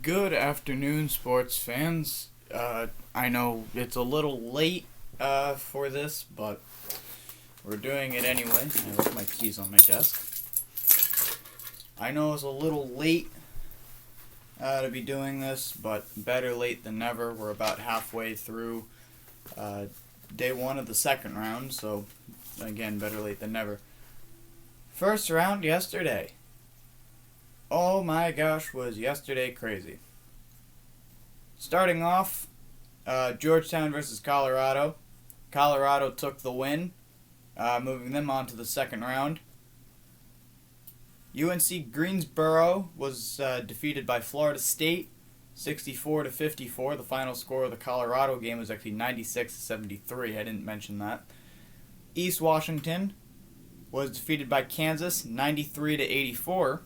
Good afternoon, sports fans. I know it's a little late for this, but we're doing it anyway. I left my keys on my desk. I know it's a little late to be doing this, but better late than never. We're about halfway through day one of the second round, so again, better late than never. First round yesterday. Oh my gosh, was yesterday crazy. Starting off, Georgetown versus Colorado. Colorado took the win, moving them on to the second round. UNC Greensboro was defeated by Florida State, 64-54. The final score of the Colorado game was actually 96-73. I didn't mention that. East Washington was defeated by Kansas, 93-84.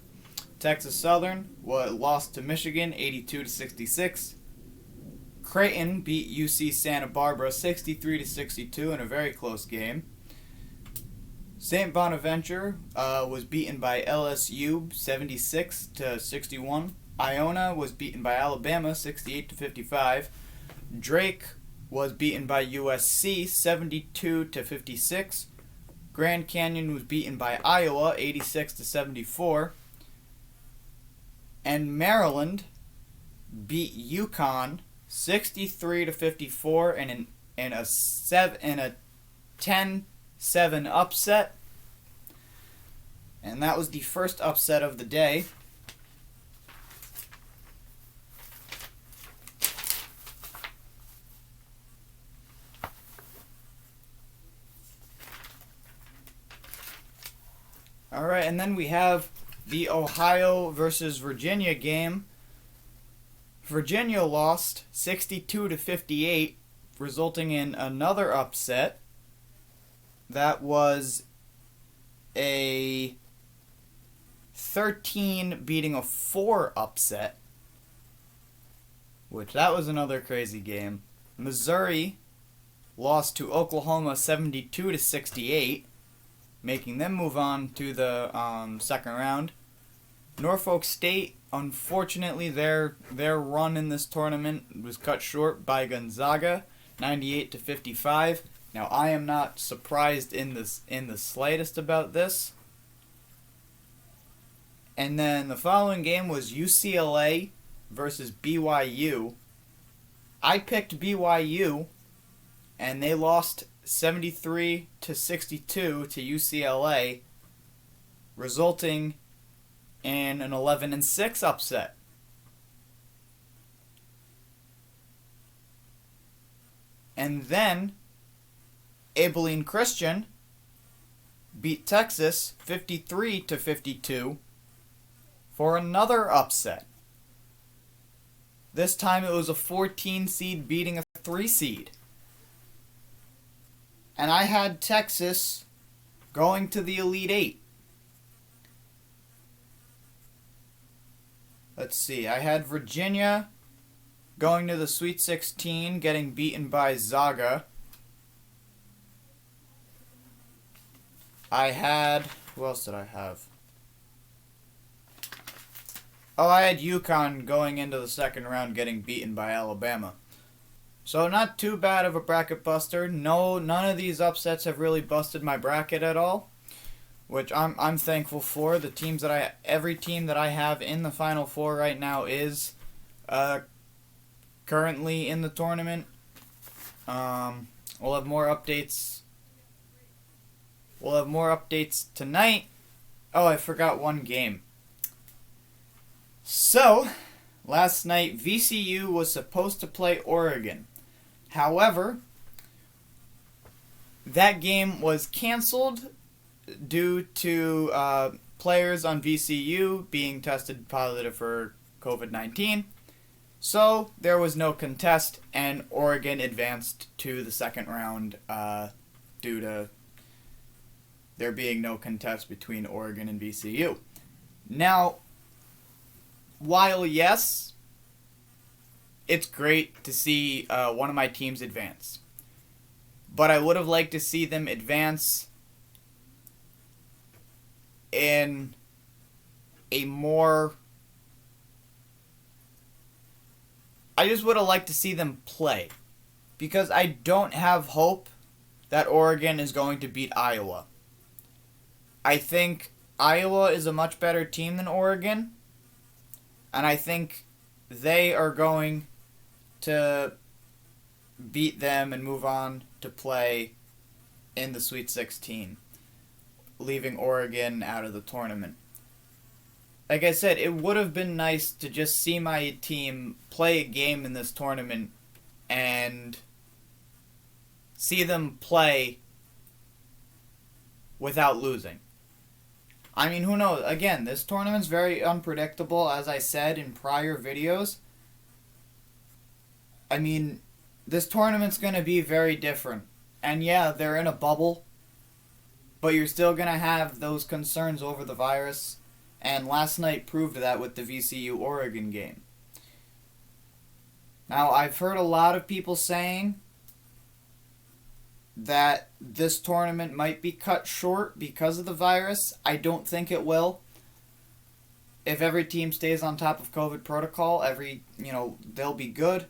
Texas Southern lost to Michigan, 82-66. Creighton beat UC Santa Barbara, 63-62 in a very close game. St. Bonaventure was beaten by LSU, 76-61. Iona was beaten by Alabama, 68-55. Drake was beaten by USC, 72-56. Grand Canyon was beaten by Iowa, 86-74. And Maryland beat UConn 63-54 in a 10-7 upset. And that was the first upset of the day. All right, and then we have the Ohio versus Virginia game. Virginia lost 62-58, resulting in another upset. That was a 13 beating a 4 upset, which that was another crazy game. Missouri lost to Oklahoma 72-68, making them move on to the second round. Norfolk State, unfortunately, their run in this tournament was cut short by Gonzaga, 98-55. Now, I am not surprised in the slightest about this. And then the following game was UCLA versus BYU. I picked BYU, and they lost 73-62 to UCLA, resulting in an 11-6 upset. And then Abilene Christian beat Texas 53-52 for another upset. This time it was a 14 seed beating a 3 seed. And I had Texas going to the Elite Eight. Let's see, I had Virginia going to the Sweet 16, getting beaten by Zaga. I had, who else did I have? Oh, I had UConn going into the second round, getting beaten by Alabama. So not too bad of a bracket buster. No, none of these upsets have really busted my bracket at all, which I'm thankful for. Every team that I have in the Final Four right now is currently in the tournament. We'll have more updates. We'll have more updates tonight. Oh, I forgot one game. So, last night VCU was supposed to play Oregon. However, that game was canceled due to players on VCU being tested positive for COVID-19. So there was no contest, and Oregon advanced to the second round due to there being no contest between Oregon and VCU. Now, while yes, it's great to see one of my teams advance, but I would have liked to see them advance in a more I just would have liked to see them play. Because I don't have hope that Oregon is going to beat Iowa. I think Iowa is a much better team than Oregon. And I think they are going to beat them and move on to play in the Sweet 16, leaving Oregon out of the tournament. Like I said, it would have been nice to just see my team play a game in this tournament and see them play without losing. I mean, who knows? Again, this tournament's very unpredictable, as I said in prior videos. I mean, this tournament's going to be very different. And yeah, they're in a bubble, but you're still going to have those concerns over the virus. And last night proved that with the VCU-Oregon game. Now, I've heard a lot of people saying that this tournament might be cut short because of the virus. I don't think it will. If every team stays on top of COVID protocol, they'll be good.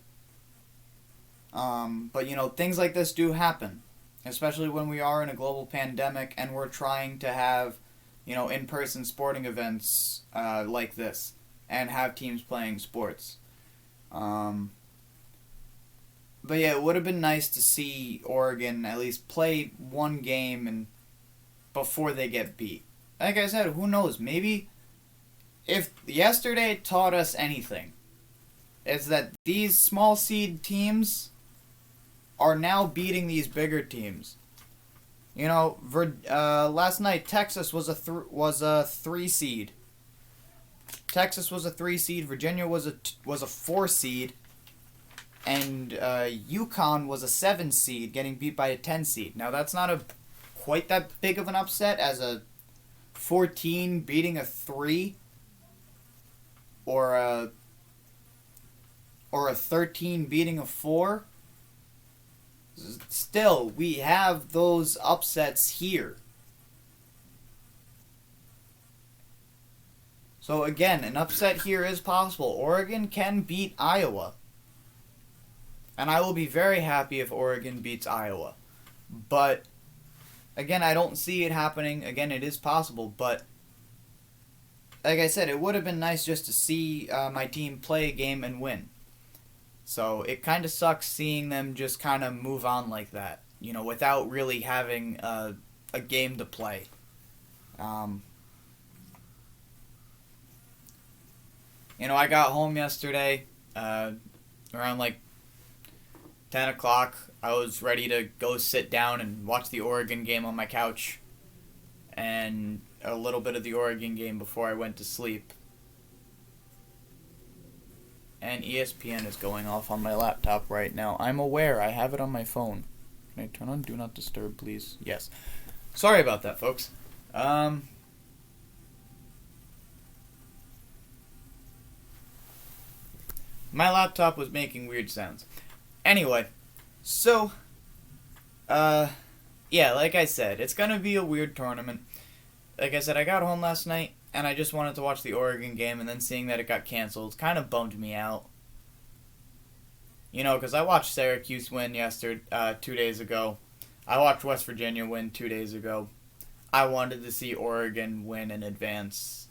But, things like this do happen, especially when we are in a global pandemic and we're trying to have, in-person sporting events like this and have teams playing sports. But yeah, it would have been nice to see Oregon at least play one game and before they get beat. Like I said, who knows? Maybe if yesterday taught us anything, it's that these small seed teams are now beating these bigger teams. Last night Texas was a 3 seed. Texas was a 3 seed. Virginia was a 4 seed. And UConn was a 7 seed, getting beat by a 10 seed. Now that's not quite that big of an upset as a 14 beating a 3, or a 13 beating a 4. Still, we have those upsets here. So again, an upset here is possible. Oregon can beat Iowa. And I will be very happy if Oregon beats Iowa. But, again, I don't see it happening. Again, it is possible. But, like I said, it would have been nice just to see my team play a game and win. So, it kind of sucks seeing them just kind of move on like that. Without really having a game to play. I got home yesterday around 10 o'clock. I was ready to go sit down and watch the Oregon game on my couch. And a little bit of the Oregon game before I went to sleep. And ESPN is going off on my laptop right now. I'm aware. I have it on my phone. Can I turn on Do Not Disturb, please? Yes. Sorry about that, folks. My laptop was making weird sounds. Anyway, so, yeah, like I said, it's gonna be a weird tournament. Like I said, I got home last night, and I just wanted to watch the Oregon game, and then seeing that it got canceled kind of bummed me out. Because I watched Syracuse win 2 days ago. I watched West Virginia win 2 days ago. I wanted to see Oregon win in advance.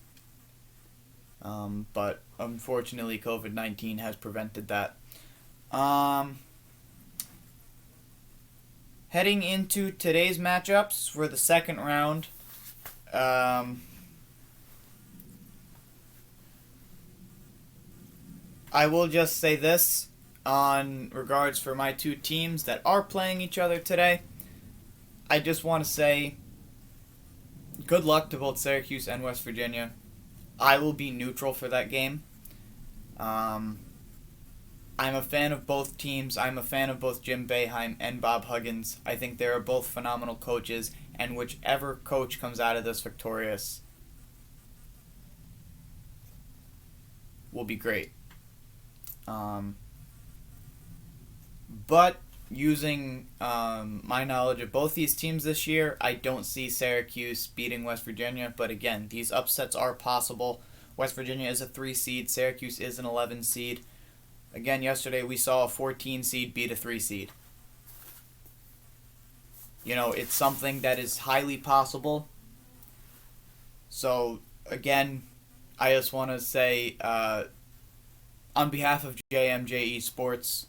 But unfortunately, COVID-19 has prevented that. Heading into today's matchups for the second round, I will just say this on regards for my two teams that are playing each other today. I just want to say good luck to both Syracuse and West Virginia. I will be neutral for that game. I'm a fan of both teams. I'm a fan of both Jim Boeheim and Bob Huggins. I think they are both phenomenal coaches, and whichever coach comes out of this victorious will be great. But using my knowledge of both these teams this year, I don't see Syracuse beating West Virginia. But again, these upsets are possible. West Virginia is a 3 seed. Syracuse is an 11 seed. Again, yesterday we saw a 14 seed beat a 3 seed. It's something that is highly possible. So, again, I just want to say, on behalf of JMJE Sports,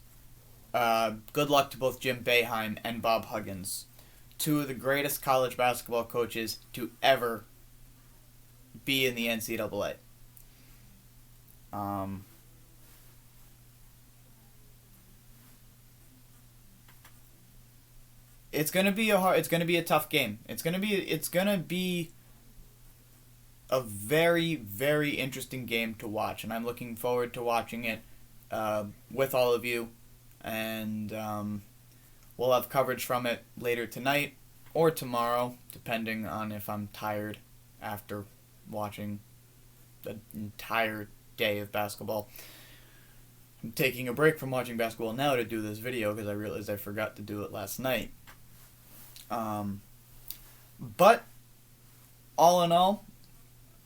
good luck to both Jim Boeheim and Bob Huggins, two of the greatest college basketball coaches to ever be in the NCAA. It's gonna be a tough game. It's gonna be a very, very interesting game to watch, and I'm looking forward to watching it with all of you. And we'll have coverage from it later tonight or tomorrow, depending on if I'm tired after watching the entire day of basketball. I'm taking a break from watching basketball now to do this video because I realized I forgot to do it last night. But all in all,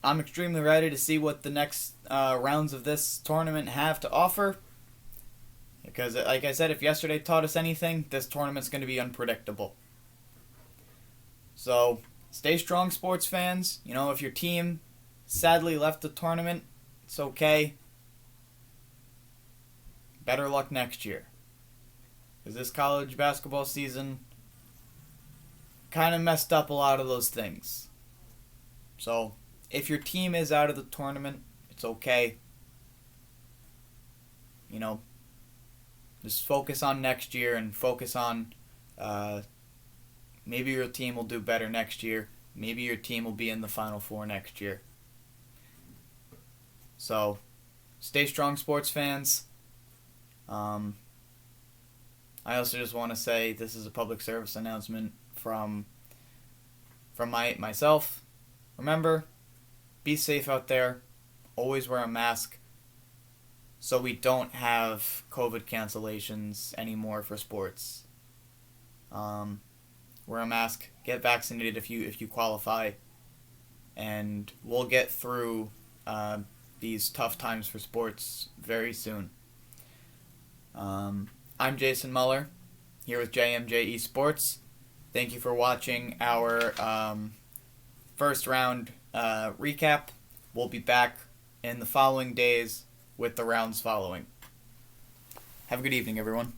I'm extremely ready to see what the next rounds of this tournament have to offer. Because, like I said, if yesterday taught us anything, this tournament's going to be unpredictable. So, stay strong, sports fans. If your team sadly left the tournament, it's okay. Better luck next year. Because this college basketball season kind of messed up a lot of those things. So, if your team is out of the tournament, it's okay. Just focus on next year and focus on maybe your team will do better next year. Maybe your team will be in the Final Four next year. So, stay strong, sports fans. I also just want to say this is a public service announcement from myself. Remember, be safe out there. Always wear a mask so we don't have COVID cancellations anymore for sports. Wear a mask, get vaccinated if you qualify, and we'll get through these tough times for sports very soon. I'm Jason Muller, here with JMJE Sports. Thank you for watching our first round recap. We'll be back in the following days with the rounds following. Have a good evening, everyone.